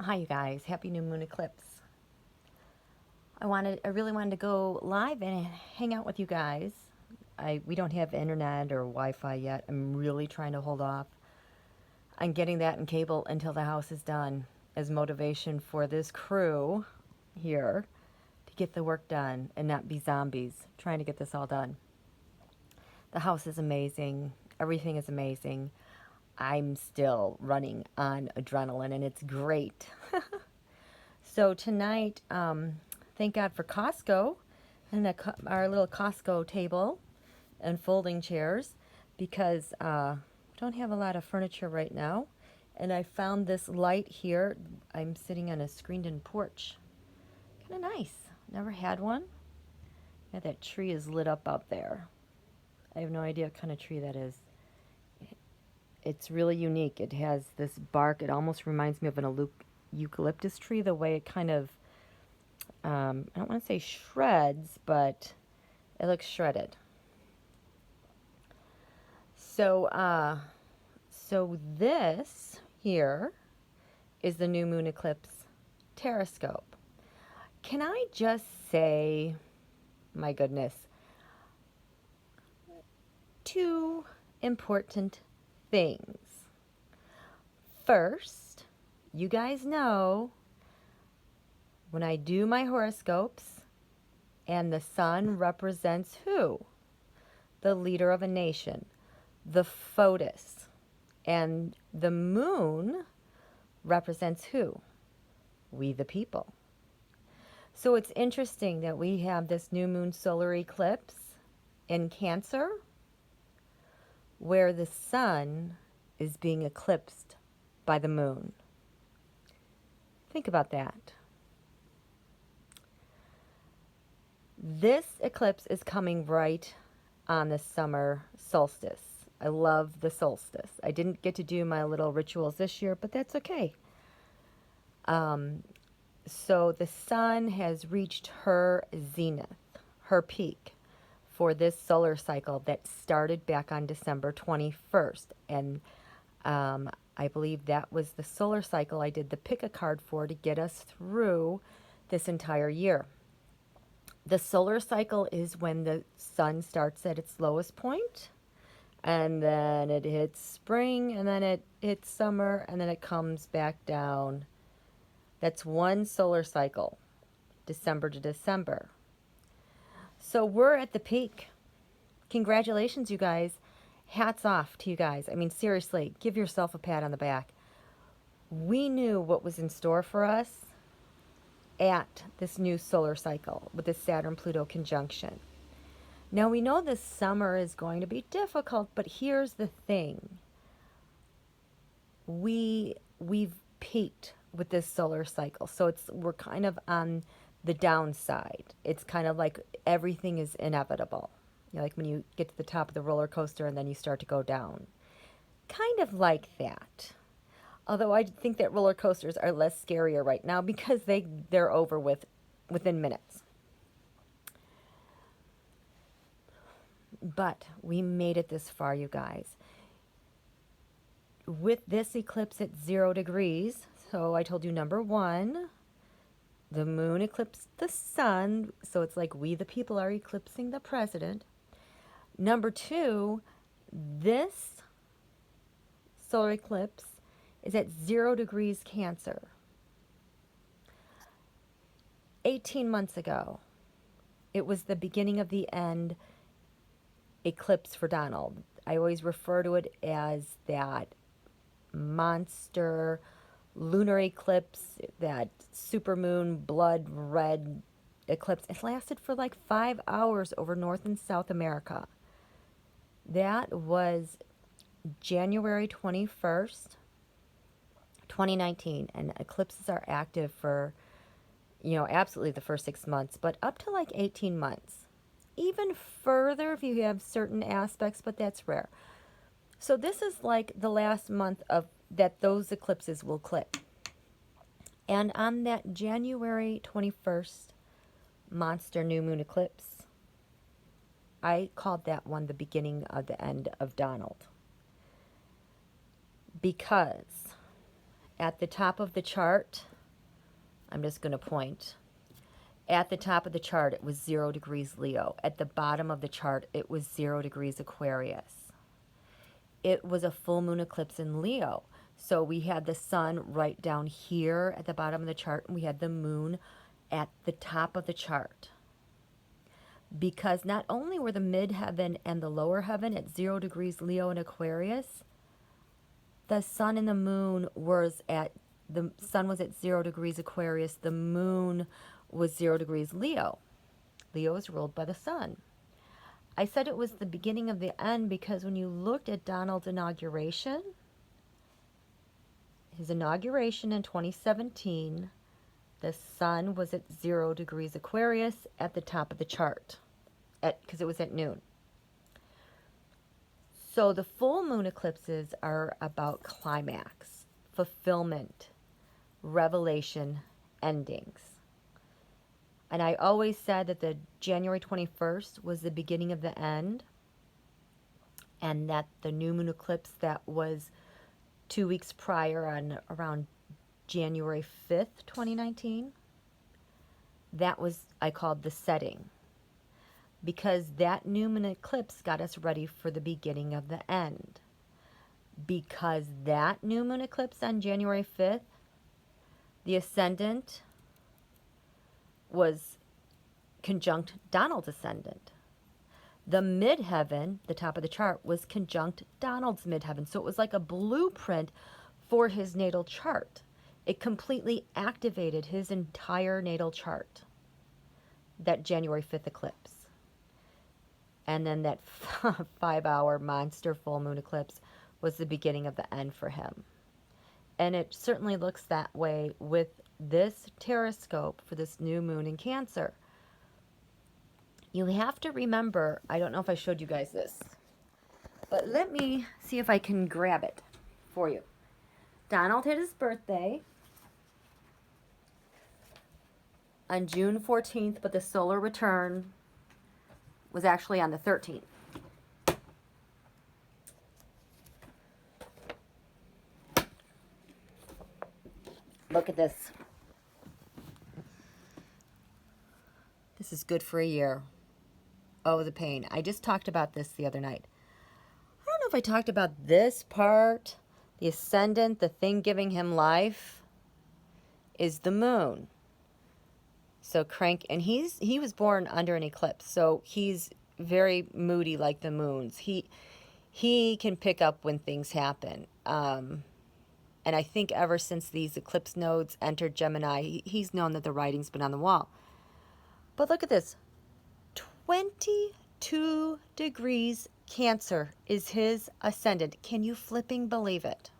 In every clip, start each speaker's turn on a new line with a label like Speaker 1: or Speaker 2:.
Speaker 1: Hi, you guys. Happy new moon eclipse. I really wanted to go live and hang out with you guys. We don't have internet or Wi-Fi yet. I'm really trying to hold off on getting that in cable until the house is done as motivation for this crew here to get the work done and not be zombies trying to get this all done. The house is amazing. Everything is amazing. I'm still running on adrenaline and it's great. So tonight, thank God for Costco and our little Costco table and folding chairs because we don't have a lot of furniture right now. And I found this light here. I'm sitting on a screened-in porch. Kind of nice. Never had one. Yeah, that tree is lit up out there. I have no idea what kind of tree that is. It's really unique. It has this bark. It almost reminds me of an eucalyptus tree, the way it kind of I don't want to say shreds, but it looks shredded. So this here is the new moon eclipse Taroscope. Can I just say, my goodness, two important things. First, you guys know when I do my horoscopes and the sun represents who? The leader of a nation, the photus. And the moon represents who? We the people. So it's interesting that we have this new moon solar eclipse in Cancer where the sun is being eclipsed by the moon. Think about that. This eclipse is coming right on the summer solstice. I love the solstice. I didn't get to do my little rituals this year, but that's okay. So the sun has reached her zenith, her peak for this solar cycle that started back on December 21st. And I believe that was the solar cycle I did the pick a card for to get us through this entire year. The solar cycle is when the sun starts at its lowest point, and then it hits spring, and then it hits summer, and then it comes back down. That's one solar cycle, December to December. So we're at the peak. Congratulations, you guys. Hats off to you guys. I mean, seriously, give yourself a pat on the back. We knew what was in store for us at this new solar cycle with the Saturn-Pluto conjunction. Now we know this summer is going to be difficult, but here's the thing. We've peaked with this solar cycle. So we're kind of on the downside. It's kind of like everything is inevitable. You know, like when you get to the top of the roller coaster and then you start to go down. Kind of like that. Although I think that roller coasters are less scarier right now because they're over within minutes. But we made it this far, you guys. With this eclipse at 0 degrees, so I told you number one, the moon eclipsed the sun, so it's like we the people are eclipsing the president. Number two, this solar eclipse is at 0 degrees Cancer. 18 months ago, it was the beginning of the end eclipse for Donald. I always refer to it as that monster lunar eclipse, that supermoon blood red eclipse. It lasted for like 5 hours over North and South America. That was January 21st, 2019, and eclipses are active for, absolutely the first 6 months, but up to like 18 months. Even further if you have certain aspects, but that's rare. So this is like the last month of that those eclipses will click. And on that January 21st monster new moon eclipse, I called that one the beginning of the end of Donald. Because at the top of the chart, I'm just going to point. At the top of the chart, it was 0 degrees Leo. At the bottom of the chart, it was 0 degrees Aquarius. It was a full moon eclipse in Leo. So we had the sun right down here at the bottom of the chart, and we had the moon at the top of the chart. Because not only were the midheaven and the lower heaven at 0 degrees Leo and Aquarius, the sun and the moon the sun was at 0 degrees Aquarius, the moon was 0 degrees Leo. Leo is ruled by the sun. I said it was the beginning of the end because when you looked at Donald's inauguration, his inauguration in 2017, the sun was at 0 degrees Aquarius at the top of the chart, because it was at noon. So the full moon eclipses are about climax, fulfillment, revelation, endings. And I always said that the January 21st was the beginning of the end, and that the new moon eclipse that was 2 weeks prior on around January 5th, 2019, that was, I called the setting, because that new moon eclipse got us ready for the beginning of the end. Because that new moon eclipse on January 5th, the ascendant was conjunct Donald's ascendant. The midheaven, the top of the chart, was conjunct Donald's midheaven. So it was like a blueprint for his natal chart. It completely activated his entire natal chart, that January 5th eclipse. And then that 5-hour monster full moon eclipse was the beginning of the end for him. And it certainly looks that way with this Taroscope for this new moon in Cancer. You have to remember, I don't know if I showed you guys this, but let me see if I can grab it for you. Donald had his birthday on June 14th, but the solar return was actually on the 13th. Look at this. This is good for a year. Oh, the pain. I just talked about this the other night. I don't know if I talked about this part. The ascendant, the thing giving him life, is the moon. So crank, and he was born under an eclipse, so he's very moody like the moons. He can pick up when things happen. And I think ever since these eclipse nodes entered Gemini, he's known that the writing's been on the wall. But look at this. 22 degrees Cancer is his ascendant. Can you flipping believe it?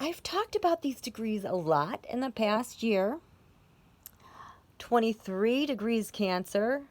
Speaker 1: I've talked about these degrees a lot in the past year. 23 degrees Cancer.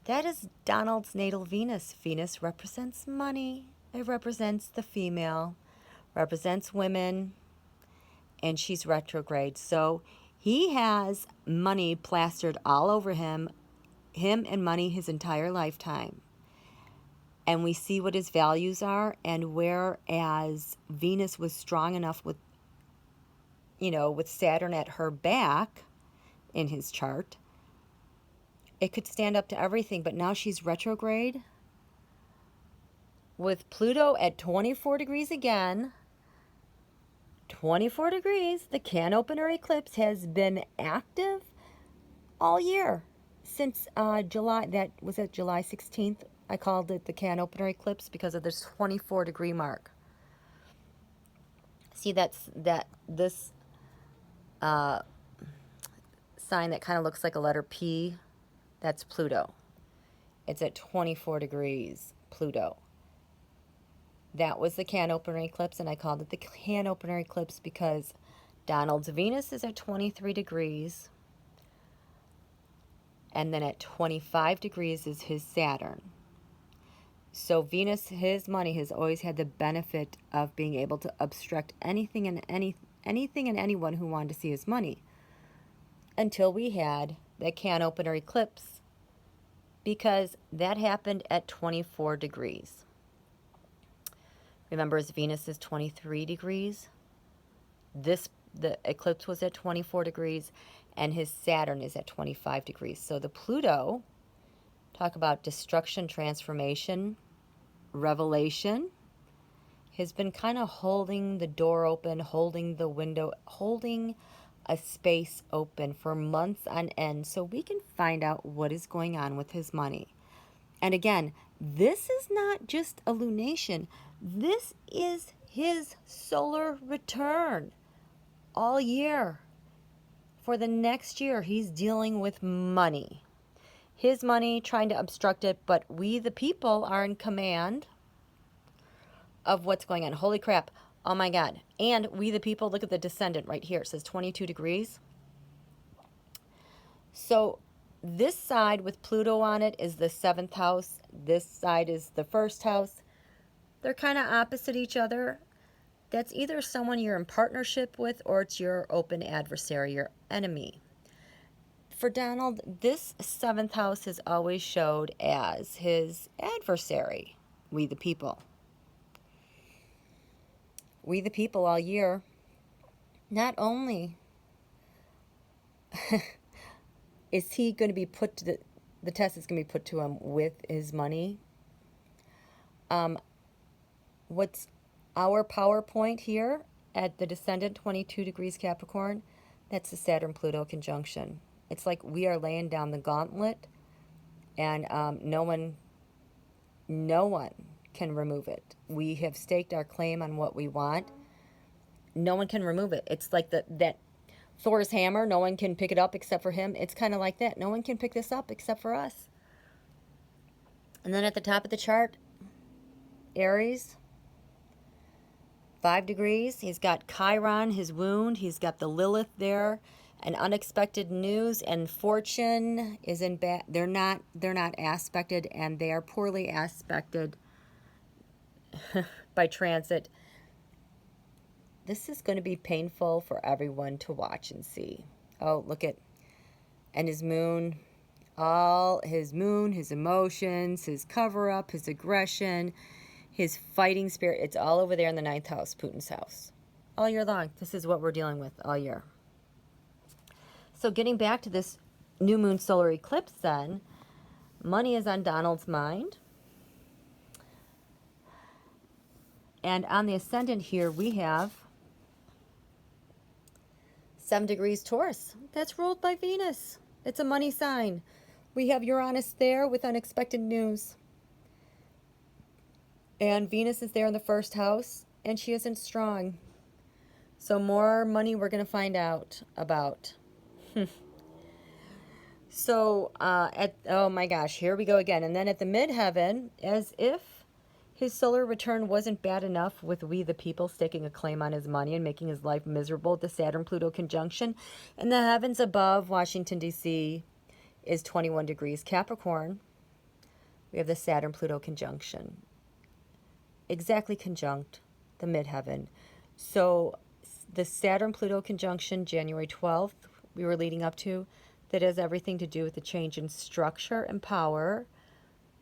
Speaker 1: That is Donald's natal Venus. Venus represents money. It represents the female, represents women, and she's retrograde. So he has money plastered all over him and money his entire lifetime. And we see what his values are, and whereas Venus was strong enough with Saturn at her back in his chart, it could stand up to everything, but now she's retrograde with Pluto at 24 degrees again. 24 degrees. The can opener eclipse has been active all year since July. That was at July 16th. I called it the can opener eclipse because of this 24 degree mark. See, this sign that kind of looks like a letter P, that's Pluto. It's at 24 degrees, Pluto. That was the can opener eclipse, and I called it the can opener eclipse because Donald's Venus is at 23 degrees, and then at 25 degrees is his Saturn. So Venus, his money, has always had the benefit of being able to obstruct anything and anyone who wanted to see his money, until we had the can opener eclipse, because that happened at 24 degrees. Remember, his Venus is 23 degrees. This the eclipse was at 24 degrees, and his Saturn is at 25 degrees. So the Pluto, talk about destruction, transformation, revelation, has been kind of holding the door open, holding the window, holding a space open for months on end so we can find out what is going on with his money. And again, this is not just a lunation. This is his solar return all year. For the next year, he's dealing with money. His money, trying to obstruct it, but we, the people, are in command of what's going on. Holy crap. Oh my God. And we, the people, look at the descendant right here. It says 22 degrees. So this side with Pluto on it is the 7th house. This side is the 1st house. They're kind of opposite each other. That's either someone you're in partnership with or it's your open adversary, your enemy. For Donald, this 7th house has always showed as his adversary, we the people. We the people all year, not only is he going to be put to the test is going to be put to him with his money. What's our PowerPoint here at the descendant 22 degrees Capricorn? That's the Saturn-Pluto conjunction. It's like we are laying down the gauntlet, and no one can remove it. We have staked our claim on what we want. No one can remove it. It's like that Thor's hammer. No one can pick it up except for him. It's kind of like that. No one can pick this up except for us. And then at the top of the chart, Aries, 5 degrees. He's got Chiron, his wound. He's got the Lilith there. And unexpected news and fortune is in bad. They're not aspected, and they are poorly aspected by transit. This is going to be painful for everyone to watch and see. Oh, look at, and his moon, his emotions, his cover-up, his aggression, his fighting spirit. It's all over there in the 9th house, Putin's house. All year long. This is what we're dealing with all year. So getting back to this new moon solar eclipse then, money is on Donald's mind. And on the ascendant here, we have 7 degrees Taurus. That's ruled by Venus. It's a money sign. We have Uranus there with unexpected news. And Venus is there in the 1st house, and she isn't strong. So more money we're going to find out about. So, oh my gosh, here we go again. And then at the midheaven, as if his solar return wasn't bad enough with we the people staking a claim on his money and making his life miserable, the Saturn-Pluto conjunction. In the heavens above Washington, D.C. is 21 degrees Capricorn. We have the Saturn-Pluto conjunction. Exactly conjunct the midheaven. So the Saturn-Pluto conjunction, January 12th, we were leading up to, that has everything to do with the change in structure and power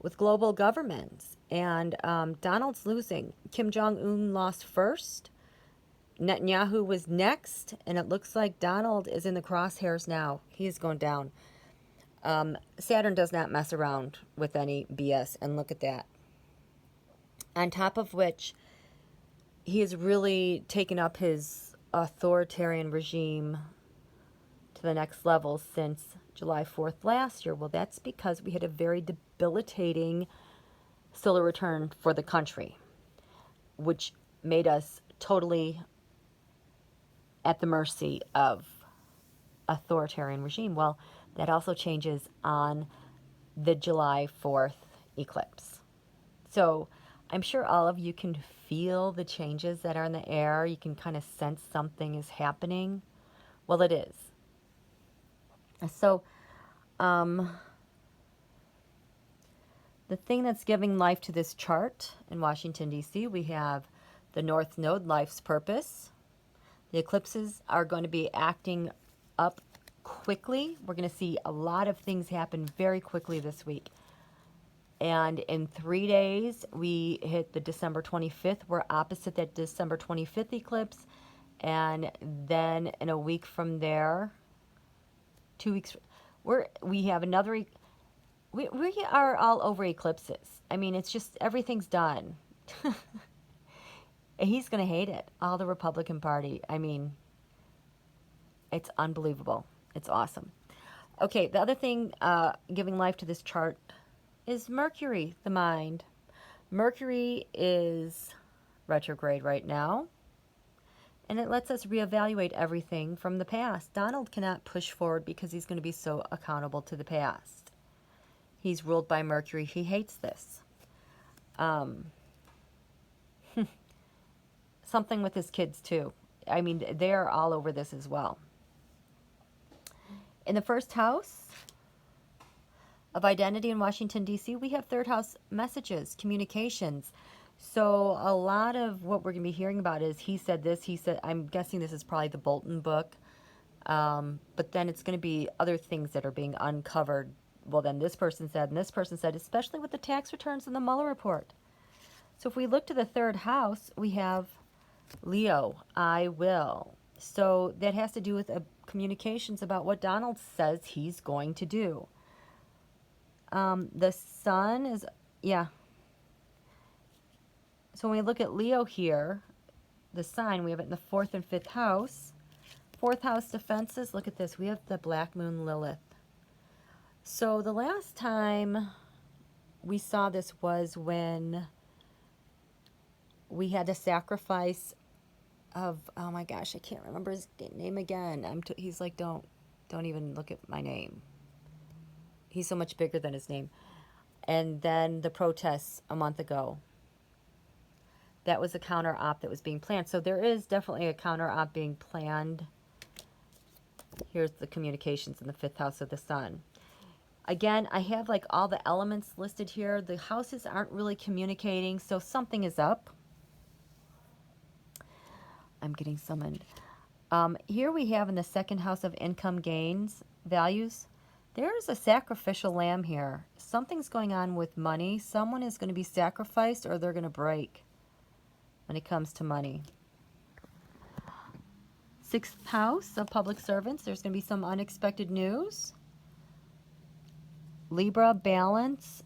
Speaker 1: with global governments. And Donald's losing. Kim Jong-un lost first. Netanyahu was next. And it looks like Donald is in the crosshairs now. He is going down. Saturn does not mess around with any BS. And look at that. On top of which, he has really taken up his authoritarian regime to the next level since July 4th last year. Well, that's because we had a very debilitating solar return for the country, which made us totally at the mercy of authoritarian regime. Well, that also changes on the July 4th eclipse. So I'm sure all of you can feel the changes that are in the air. You can kind of sense something is happening. Well, it is. So, the thing that's giving life to this chart in Washington, D.C., we have the North Node, life's purpose. The eclipses are going to be acting up quickly. We're going to see a lot of things happen very quickly this week. And in 3 days, we hit the December 25th. We're opposite that December 25th eclipse. And then in a week from there, 2 weeks, we have another, we are all over eclipses. I mean, it's just, everything's done. And he's going to hate it. All the Republican Party. I mean, it's unbelievable. It's awesome. Okay, the other thing giving life to this chart is Mercury, the mind. Mercury is retrograde right now, and it lets us reevaluate everything from the past. Donald cannot push forward because he's going to be so accountable to the past. He's ruled by Mercury. He hates this. Something with his kids, too. I mean, they're all over this as well. In the first house of identity in Washington, D.C., we have third house messages, communications. So a lot of what we're going to be hearing about is he said this, he said, I'm guessing this is probably the Bolton book. But then it's going to be other things that are being uncovered. Well, then this person said, and this person said, especially with the tax returns and the Mueller report. So if we look to the third house, we have Leo, I will. So that has to do with communications about what Donald says he's going to do. The sun is, yeah. So when we look at Leo here, the sign, we have it in the 4th and 5th house. 4th house defenses, look at this. We have the Black Moon Lilith. So the last time we saw this was when we had a sacrifice of, oh my gosh, I can't remember his name again. He's like, don't even look at my name. He's so much bigger than his name. And then the protests a month ago. That was a counter-op that was being planned. So there is definitely a counter-op being planned. Here's the communications in the 5th house of the sun. Again, I have like all the elements listed here. The houses aren't really communicating, so something is up. I'm getting summoned. Here we have in the 2nd house of income gains, values. There's a sacrificial lamb here. Something's going on with money. Someone is going to be sacrificed or they're going to break when it comes to money. 6th house of public servants. There's going to be some unexpected news. Libra, balance.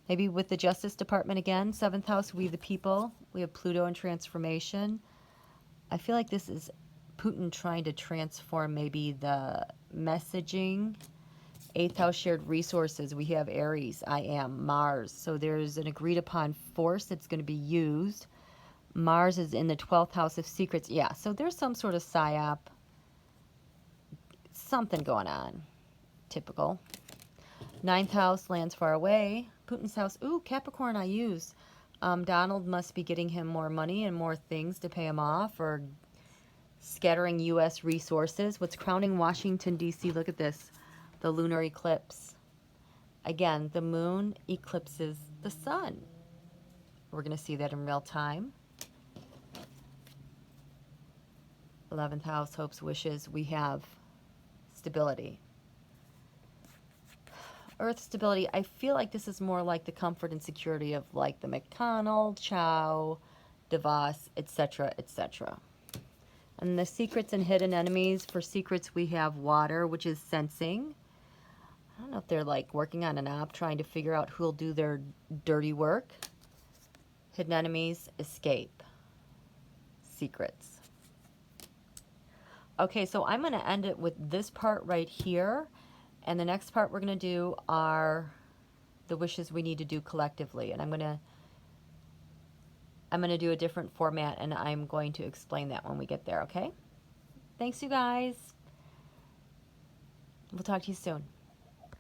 Speaker 1: Maybe with the Justice Department again. 7th house, we the people. We have Pluto and transformation. I feel like this is Putin trying to transform maybe the messaging. 8th house, shared resources. We have Aries, I am, Mars. So there's an agreed upon force that's going to be used. Mars is in the 12th house of secrets. Yeah, so there's some sort of psyop. Something going on. Typical. 9th house, lands far away. Putin's house, ooh, Capricorn I use. Donald must be getting him more money and more things to pay him off, or scattering U.S. resources. What's crowning Washington, D.C.? Look at this. The lunar eclipse. Again, the moon eclipses the sun. We're going to see that in real time. 11th house, hopes, wishes. We have stability. Earth stability. I feel like this is more like the comfort and security of like the McConnell, Chow, DeVos, etc., etc. And the secrets and hidden enemies. For secrets, we have water, which is sensing. I don't know if they're like working on an app trying to figure out who'll do their dirty work. Hidden enemies, escape. Secrets. Okay, so I'm going to end it with this part right here. And the next part we're going to do are the wishes we need to do collectively. And I'm going to do a different format, and I'm going to explain that when we get there, okay? Thanks, you guys. We'll talk to you soon.